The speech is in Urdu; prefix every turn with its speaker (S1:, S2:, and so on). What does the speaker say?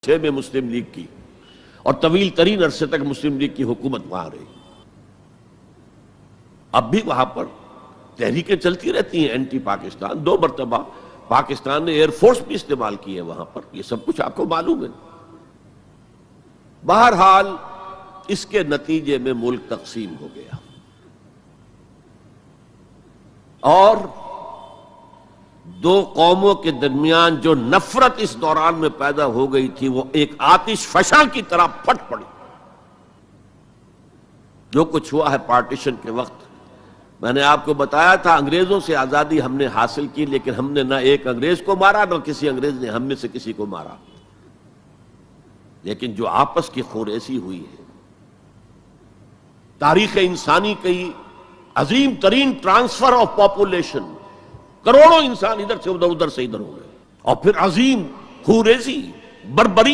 S1: 1996 میں مسلم لیگ کی، اور طویل ترین عرصے تک مسلم لیگ کی حکومت وہاں رہی۔ اب بھی وہاں پر تحریکیں چلتی رہتی ہیں اینٹی پاکستان، 2 مرتبہ پاکستان نے ایئر فورس بھی استعمال کی ہے وہاں پر، یہ سب کچھ آپ کو معلوم ہے۔ بہرحال اس کے نتیجے میں ملک تقسیم ہو گیا، اور 2 قوموں کے درمیان جو نفرت اس دوران میں پیدا ہو گئی تھی وہ ایک آتش فشاں کی طرح پھٹ پڑی۔ جو کچھ ہوا ہے پارٹیشن کے وقت، میں نے آپ کو بتایا تھا انگریزوں سے آزادی ہم نے حاصل کی، لیکن ہم نے نہ ایک انگریز کو مارا نہ کسی انگریز نے ہم میں سے کسی کو مارا، لیکن جو آپس کی خوریزی ہوئی ہے، تاریخ انسانی کی عظیم ترین ٹرانسفر آف پاپولیشن، کروڑوں انسان ادھر سے ادھر ادھر سے ادھر ہو گئے، اور پھر عظیم خوریزی بربری